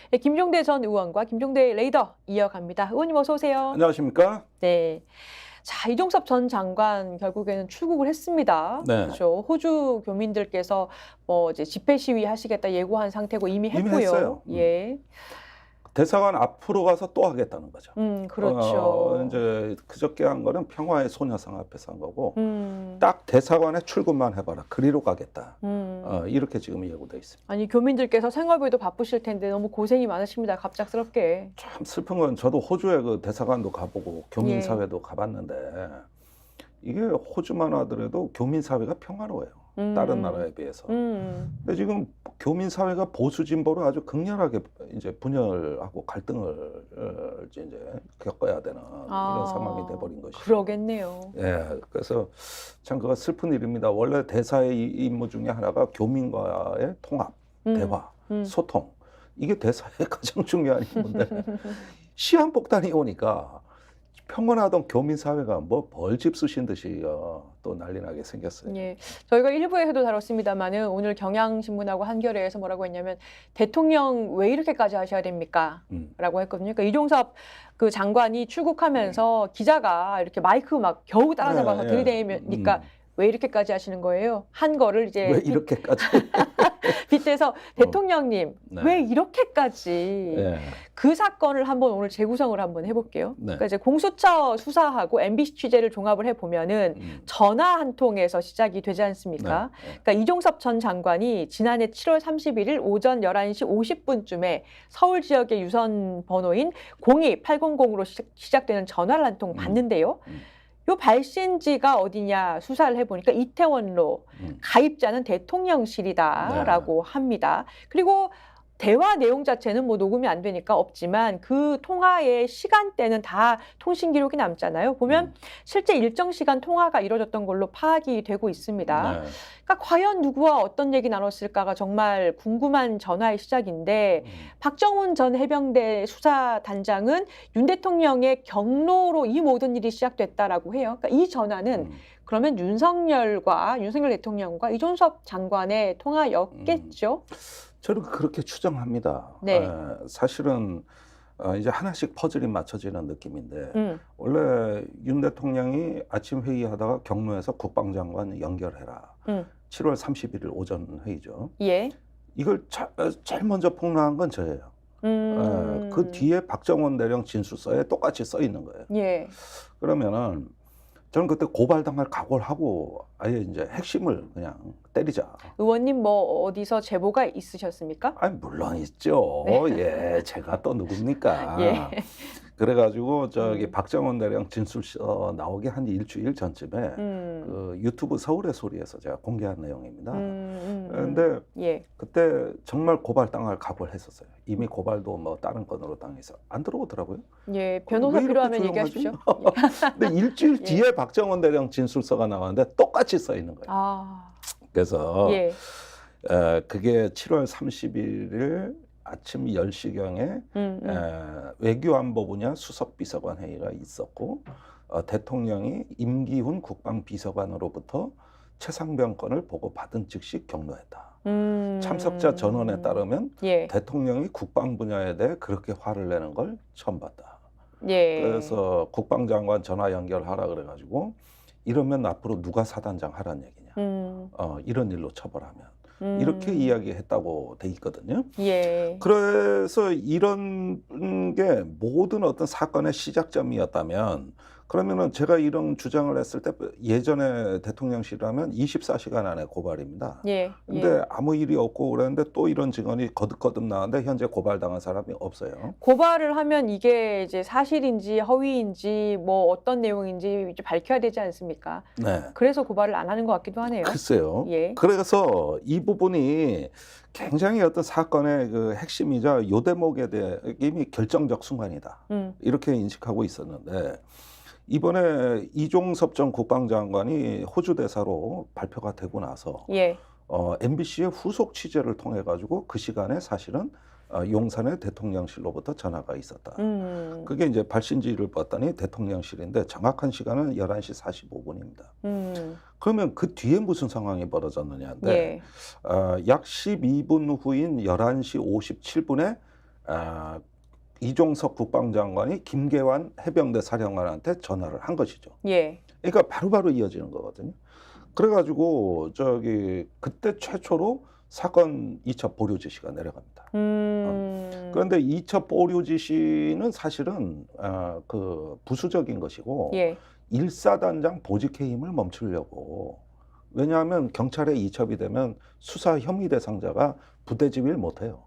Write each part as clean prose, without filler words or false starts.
네, 김종대 전 의원과 김종대 레이더 이어갑니다. 의원님 어서 오세요. 안녕하십니까? 네. 자, 이종섭 전 장관 결국에는 출국을 했습니다. 네. 그렇죠. 호주 교민들께서 뭐 이제 집회 시위 하시겠다 예고한 상태고 이미 이미 했고요. 했어요. 예. 대사관 앞으로 가서 또 하겠다는 거죠. 그렇죠. 이제 그저께 한 거는 평화의 소녀상 앞에서 한 거고 음, 딱 대사관에 출근만 해봐라. 그리로 가겠다. 음. 이렇게 지금 예고돼 있습니다. 아니 교민들께서 생활비도 바쁘실 텐데 너무 고생이 많으십니다. 갑작스럽게. 참 슬픈 건 저도 호주에 그 대사관도 가보고 예. 교민사회도 가봤는데 이게 호주만 하더라도 교민사회가 평화로워요. 다른 나라에 비해서. 근데 지금 교민사회가 보수 진보로 아주 극렬하게 이제 분열하고 갈등을 이제 겪어야 되는 이런 상황이 돼버린 것이죠. 그러겠네요. 예, 그래서 참 그거 슬픈 일입니다. 원래 대사의 임무 중에 하나가 교민과의 통합, 대화, 소통. 이게 대사의 가장 중요한 임무인데 시한폭탄이 오니까 평온하던 교민사회가 뭐 벌집 쑤신 듯이 또 난리 나게 생겼어요. 예, 저희가 일부에서도 다뤘습니다만은 오늘 경향신문하고 한겨레에서 뭐라고 했냐면 대통령 왜 이렇게까지 하셔야 됩니까? 라고 했거든요. 그러니까 이종섭 그 장관이 출국하면서 기자가 이렇게 마이크 막 겨우 따라잡아서 예, 들이대니까 왜 이렇게까지 하시는 거예요? 한 거를 이제 왜 이렇게까지? 빗대서 대통령님 네. 왜 이렇게까지 예. 그 사건을 한번 오늘 재구성을 한번 해볼게요. 네. 그러니까 이제 공수처 수사하고 MBC 취재를 종합을 해보면은 전화 한 통에서 시작이 되지 않습니까? 네. 그러니까 이종섭 전 장관이 지난해 7월 31일 오전 11시 50분쯤에 서울 지역의 유선 번호인 02800으로 시작되는 전화를 한 통 받는데요. 요 발신지가 어디냐 수사를 해보니까 이태원로, 가입자는 대통령실이다라고 합니다. 그리고 대화 내용 자체는 뭐 녹음이 안 되니까 없지만 그 통화의 시간대는 다 통신 기록이 남잖아요. 보면 실제 일정 시간 통화가 이루어졌던 걸로 파악이 되고 있습니다. 네. 그러니까 과연 누구와 어떤 얘기 나눴을까가 정말 궁금한 전화의 시작인데 박정훈 전 해병대 수사단장은 윤 대통령의 경로로 이 모든 일이 시작됐다라고 해요. 그러니까 이 전화는 그러면 윤석열 대통령과 이종섭 장관의 통화였겠죠? 저는 그렇게 추정합니다. 네. 사실은 이제 하나씩 퍼즐이 맞춰지는 느낌인데 원래 윤 대통령이 아침 회의하다가 경로에서 국방장관 연결해라. 7월 31일 오전 회의죠. 예. 이걸 제일 먼저 폭로한 건 저예요. 그 뒤에 박정원 대령 진술서에 똑같이 써 있는 거예요. 예. 그러면은 저는 그때 고발당할 각오를 하고 아예 이제 핵심을 그냥 때리자. 의원님 뭐 어디서 제보가 있으셨습니까? 아니 물론 있죠. 예, 제가 또 누굽니까? 예. 그래가지고 저기 박정원 대령 진술서 나오기 한 일주일 전쯤에 그 유튜브 서울의 소리에서 제가 공개한 내용입니다. 그런데 예. 그때 정말 고발당할 각오를 했었어요. 이미 고발도 뭐 다른 건으로 당해서 안 들어오더라고요. 예, 변호사 왜 이렇게 필요하면 조용하지? 얘기하십시오. 근데 일주일 예. 뒤에 박정원 대령 진술서가 나왔는데 똑같이 써 있는 거예요. 아, 그래서 예. 그게 7월 31일 아침 10시경에 외교안보 분야 수석비서관 회의가 있었고 대통령이 임기훈 국방비서관으로부터 최상병 건을 보고받은 즉시 경로했다. 참석자 전원에 따르면 예. 대통령이 국방 분야에 대해 그렇게 화를 내는 걸 처음 봤다. 예. 그래서 국방장관 전화 연결하라 그래가지고 이러면 앞으로 누가 사단장 하란 얘기냐. 이런 일로 처벌하면. 이렇게 이야기했다고 돼 있거든요. 예. 그래서 이런 게 모든 어떤 사건의 시작점이었다면 그러면은 제가 이런 주장을 했을 때 예전에 대통령실이라면 24시간 안에 고발입니다. 예. 근데 아무 일이 없고 그랬는데 또 이런 증언이 거듭거듭 나왔는데 현재 고발당한 사람이 없어요. 고발을 하면 이게 이제 사실인지 허위인지 뭐 어떤 내용인지 이제 밝혀야 되지 않습니까? 네. 그래서 고발을 안 하는 것 같기도 하네요. 글쎄요. 예. 그래서 이 부분이 굉장히 어떤 사건의 그 핵심이자 요 대목에 대해 이미 결정적 순간이다. 이렇게 인식하고 있었는데 이번에 이종섭 전 국방장관이 호주 대사로 발표가 되고 나서 예. MBC의 후속 취재를 통해 가지고 그 시간에 사실은 용산의 대통령실로부터 전화가 있었다. 그게 이제 발신지를 봤더니 대통령실인데 정확한 시간은 11시 45분입니다. 그러면 그 뒤에 무슨 상황이 벌어졌느냐인데 예. 약 12분 후인 11시 57분에 이종석 국방장관이 김계환 해병대 사령관한테 전화를 한 것이죠. 예. 그러니까 바로바로 이어지는 거거든요. 그래가지고 그때 최초로 사건 2차 보류 지시가 내려갑니다. 그런데 2차 보류 지시는 사실은 그 부수적인 것이고 예. 1사단장 보직 해임을 멈추려고. 왜냐하면 경찰에 이첩이 되면 수사 혐의 대상자가 부대 지휘를 못해요.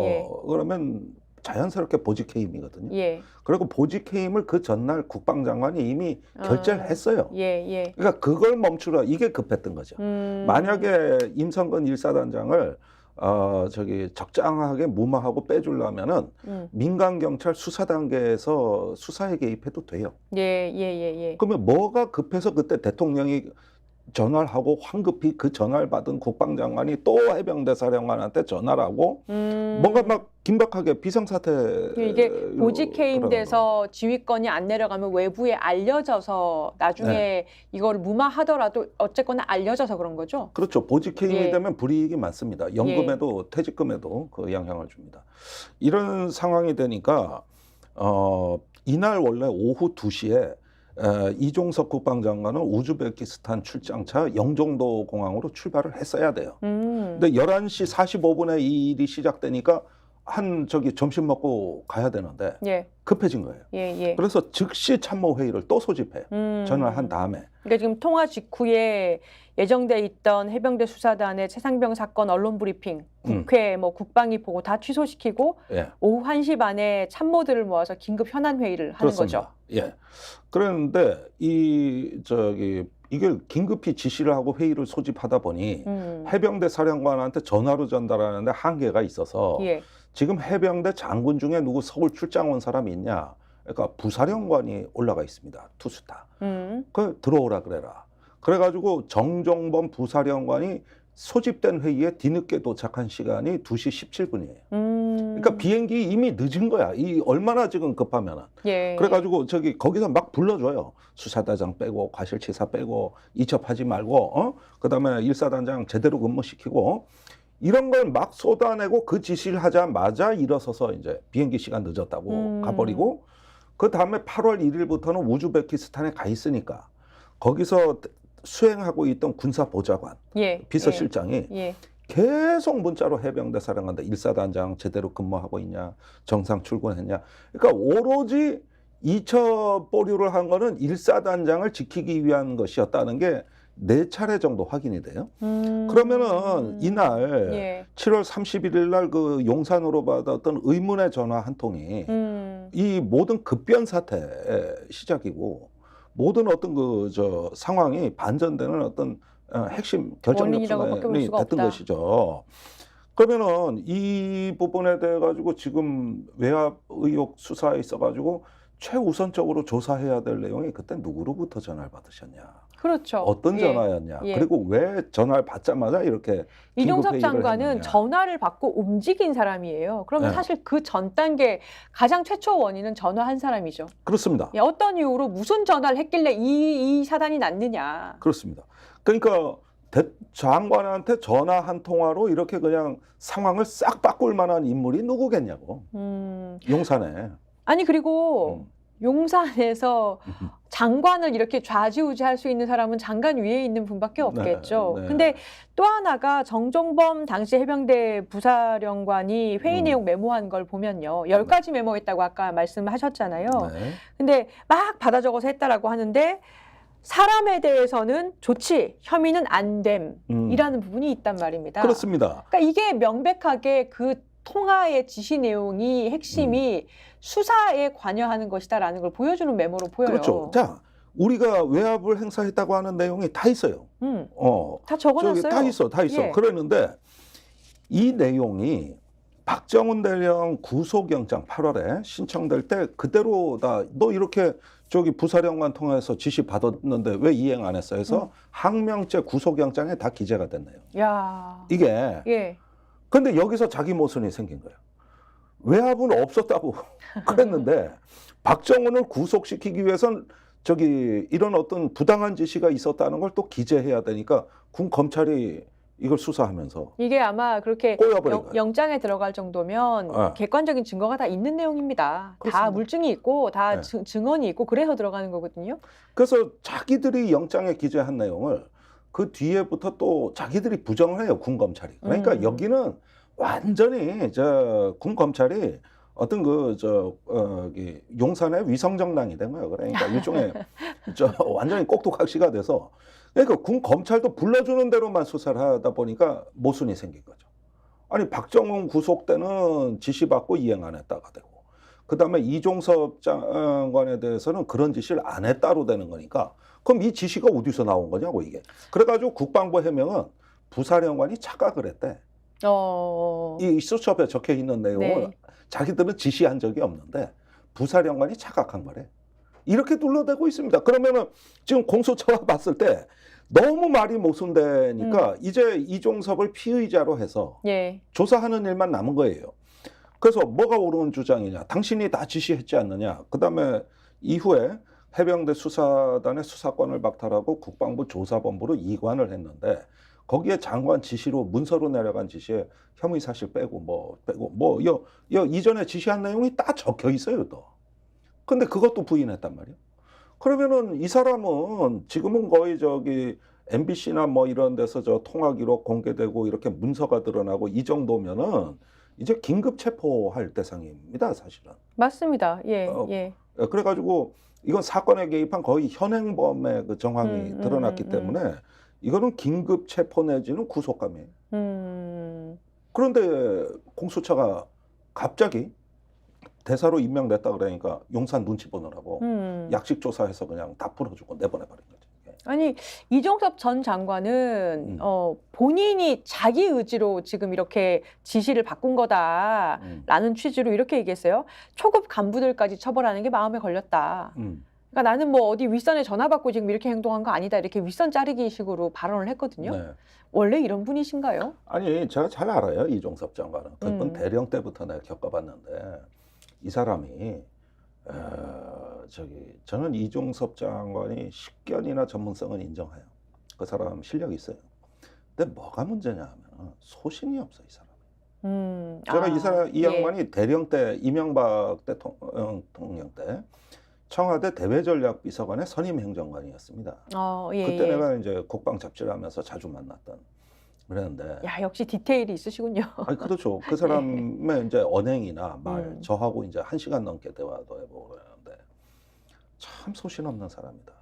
예. 그러면 자연스럽게 보직 해임이거든요. 예. 그리고 보직 해임을 그 전날 국방장관이 이미 결재를 했어요. 예. 그러니까 그걸 멈추라, 이게 급했던 거죠. 만약에 임성근 1사단장을 적장하게 무마하고 빼주려면은 민간 경찰 수사 단계에서 수사에 개입해도 돼요. 예. 그러면 뭐가 급해서 그때 대통령이 전화를 하고 황급히 그 전화를 받은 국방장관이 또 해병대 사령관한테 전화를 하고 뭔가 막 긴박하게 비상사태. 이게 보직 해임돼서 지휘권이 안 내려가면 외부에 알려져서 나중에 이걸 무마하더라도 어쨌거나 알려져서 그런 거죠? 그렇죠. 보직 해임이 예. 되면 불이익이 많습니다. 연금에도 퇴직금에도 그 영향을 줍니다. 이런 상황이 되니까 이날 원래 오후 2시에 이종석 국방장관은 우즈베키스탄 출장차 영종도 공항으로 출발을 했어야 돼요. 근데 11시 45분에 이 일이 시작되니까 점심 먹고 가야 되는데 예. 급해진 거예요. 예. 그래서 즉시 참모회의를 또 소집해. 전화를 한 다음에. 그러니까 지금 통화 직후에 예정돼 있던 해병대 수사단의 최상병 사건 언론 브리핑, 국회, 국방위 보고 다 취소시키고 예. 오후 1시 반에 참모들을 모아서 긴급 현안 회의를 하는 그렇습니다. 거죠. 예. 그런데 이걸 긴급히 지시를 하고 회의를 소집하다 보니 해병대 사령관한테 전화로 전달하는데 한계가 있어서 예. 지금 해병대 장군 중에 누구 서울 출장 온 사람이 있냐? 그러니까 부사령관이 올라가 있습니다. 투스타. 그 들어오라 그래라. 그래가지고 정종범 부사령관이 소집된 회의에 뒤늦게 도착한 시간이 2시 17분이에요. 그러니까 비행기 이미 늦은 거야. 얼마나 지금 급하면은. 예. 그래가지고 거기서 막 불러줘요. 수사단장 빼고 과실치사 빼고 이첩하지 말고 그다음에 1사단장 제대로 근무시키고 이런 걸 막 쏟아내고 그 지시를 하자마자 일어서서 이제 비행기 시간 늦었다고 가버리고 그 다음에 8월 1일부터는 우즈베키스탄에 가 있으니까 거기서 수행하고 있던 군사보좌관, 비서실장이 계속 문자로 해병대 사령관한테 1사단장 제대로 근무하고 있냐, 정상 출근했냐. 그러니까 오로지 2차 보류를 한 거는 1사단장을 지키기 위한 것이었다는 게 4차례 정도 확인이 돼요. 그러면은 이날 7월 31일 날 그 용산으로 받았던 의문의 전화 한 통이 이 모든 급변 사태의 시작이고 모든 어떤 상황이 반전되는 어떤 핵심 결정력 순간이 됐던 것이죠. 그러면은 이 부분에 대해 가지고 지금 외압 의혹 수사에 있어 가지고 최우선적으로 조사해야 될 내용이 그때 누구로부터 전화를 받으셨냐. 그렇죠. 어떤 전화였냐. 그리고 왜 전화를 받자마자 이렇게 이종석 장관은 전화를 받고 움직인 사람이에요. 그러면 사실 그 전 단계 가장 최초 원인은 전화한 사람이죠. 그렇습니다. 어떤 이유로 무슨 전화를 했길래 이 사단이 났느냐. 그렇습니다. 그러니까 장관한테 전화 한 통화로 이렇게 그냥 상황을 싹 바꿀 만한 인물이 누구겠냐고. 용산에. 아니 그리고 용산에서 장관을 이렇게 좌지우지할 수 있는 사람은 장관 위에 있는 분밖에 없겠죠. 근데 또 하나가 정종범 당시 해병대 부사령관이 회의 내용 메모한 걸 보면요. 10가지 메모했다고 아까 말씀하셨잖아요. 근데 막 받아 적어서 했다라고 하는데 사람에 대해서는 좋지, 혐의는 안 됨이라는 부분이 있단 말입니다. 그렇습니다. 그러니까 이게 명백하게 그 통화의 지시 내용이 핵심이 수사에 관여하는 것이다라는 걸 보여주는 메모로 보여요. 그렇죠. 자, 우리가 외압을 행사했다고 하는 내용이 다 있어요. 다 적어놨어요. 다 있어. 그랬는데 이 내용이 박정훈 대령 구속영장 8월에 신청될 때 그대로 너 이렇게 부사령관 통해서 지시 받았는데 왜 이행 안 했어? 해서 항명죄 구속영장에 다 기재가 됐네요. 야. 이게. 근데 여기서 자기 모순이 생긴 거예요. 외압은 없었다고 그랬는데 박정훈을 구속시키기 위해선 이런 어떤 부당한 지시가 있었다는 걸 또 기재해야 되니까 군 검찰이 이걸 수사하면서 이게 아마 그렇게 꼬여버린 거예요. 영장에 들어갈 정도면 네. 객관적인 증거가 다 있는 내용입니다. 그렇습니다. 다 물증이 있고 다 네. 증언이 있고 그래서 들어가는 거거든요. 그래서 자기들이 영장에 기재한 내용을 그 뒤에부터 또 자기들이 부정을 해요. 군 검찰이. 그러니까 여기는 완전히 군 검찰이 어떤 용산의 위성정당이 된 거예요. 그러니까 일종의 완전히 꼭두각시가 돼서 그러니까 군 검찰도 불러주는 대로만 수사를 하다 보니까 모순이 생긴 거죠. 아니 박정훈 구속 때는 지시받고 이행 안 했다가 되고 그다음에 이종섭 장관에 대해서는 그런 지시를 안 했다로 되는 거니까 그럼 이 지시가 어디서 나온 거냐고 이게. 그래가지고 국방부 해명은 부사령관이 착각을 했대. 이 수첩에 적혀 있는 내용을 네. 자기들은 지시한 적이 없는데 부사령관이 착각한 거래. 이렇게 둘러대고 있습니다. 그러면은 지금 공소처가 봤을 때 너무 말이 모순되니까 이제 이종섭을 피의자로 해서 예. 조사하는 일만 남은 거예요. 그래서 뭐가 옳은 주장이냐? 당신이 다 지시했지 않느냐? 그다음에 이후에 해병대 수사단의 수사권을 박탈하고 국방부 조사본부로 이관을 했는데 거기에 장관 지시로 문서로 내려간 지시에 혐의 사실 빼고 이전에 지시한 내용이 딱 적혀 있어요 또. 근데 그것도 부인했단 말이에요. 그러면은 이 사람은 지금은 거의 MBC나 뭐 이런 데서 통화 기록 공개되고 이렇게 문서가 드러나고 이 정도면은 이제 긴급 체포할 대상입니다, 사실은. 맞습니다. 예, 예. 그래가지고 이건 사건에 개입한 거의 현행범의 그 정황이 드러났기 때문에 이거는 긴급 체포 내지는 구속감이에요. 그런데 공수처가 갑자기 대사로 임명됐다 그러니까 용산 눈치 보느라고 약식 조사해서 그냥 다 풀어주고 내보내버린 거죠. 아니 이종섭 전 장관은 본인이 자기 의지로 지금 이렇게 지시를 바꾼 거다라는 취지로 이렇게 얘기했어요. 초급 간부들까지 처벌하는 게 마음에 걸렸다. 그러니까 나는 뭐 어디 윗선에 전화 받고 지금 이렇게 행동한 거 아니다. 이렇게 윗선 자르기 식으로 발언을 했거든요. 네. 원래 이런 분이신가요? 아니 제가 잘 알아요. 이종섭 장관은. 그건 대령 때부터 내가 겪어봤는데 이 사람이 저는 이종섭 장관이 식견이나 전문성은 인정해요. 그 사람 실력이 있어요. 근데 뭐가 문제냐 하면 소신이 없어 이 사람. 제가 이 양반이 대령 때 이명박 대통령 때 청와대 대외전략비서관의 선임 행정관이었습니다. 그때 내가 이제 국방 잡지를 하면서 자주 만났던 그랬는데. 야 역시 디테일이 있으시군요. 아니 그렇죠. 그 사람의 이제 언행이나 말 저하고 이제 1시간 넘게 대화도 해보고 그러는데 참 소신 없는 사람이다.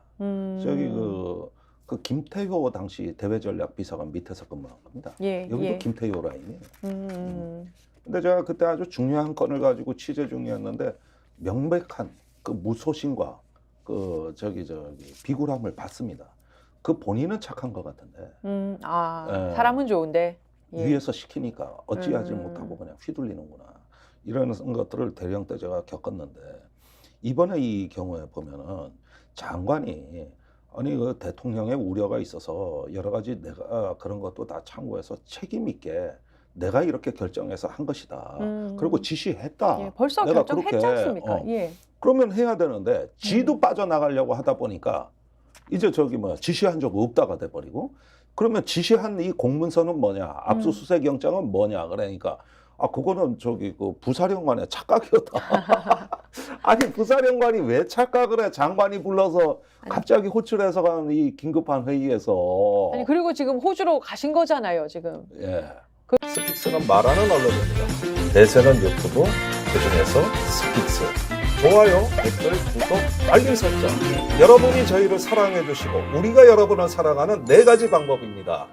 그 김태효 당시 대외전략비서관 밑에서 근무한 겁니다. 여기도 김태효 라인이에요. 근데 제가 그때 아주 중요한 건을 가지고 취재 중이었는데 명백한 그 무소신과 그 비굴함을 봤습니다. 그 본인은 착한 것 같은데. 사람은 좋은데 위에서 시키니까 어찌하지 못하고 그냥 휘둘리는구나. 이런 것들을 대령 때 제가 겪었는데 이번에 이 경우에 보면은 장관이 아니 그 대통령의 우려가 있어서 여러 가지 내가 그런 것도 다 참고해서 책임 있게 내가 이렇게 결정해서 한 것이다. 그리고 지시했다. 벌써 내가 결정했지 않습니까? 그러면 해야 되는데 지도 빠져나가려고 하다 보니까 이제 지시한 적 없다가 돼버리고 그러면 지시한 이 공문서는 뭐냐 압수수색 영장은 뭐냐 그러니까 그거는 그 부사령관의 착각이었다. 아니 부사령관이 왜 착각을 해? 장관이 불러서 갑자기 호출해서 간 이 긴급한 회의에서. 아니 그리고 지금 호주로 가신 거잖아요 지금. 스픽스는 말하는 언론입니다. 대세는 유튜브, 그중에서 스픽스. 좋아요, 댓글, 구독, 알림 설정. 여러분이 저희를 사랑해 주시고 우리가 여러분을 사랑하는 4가지 방법입니다.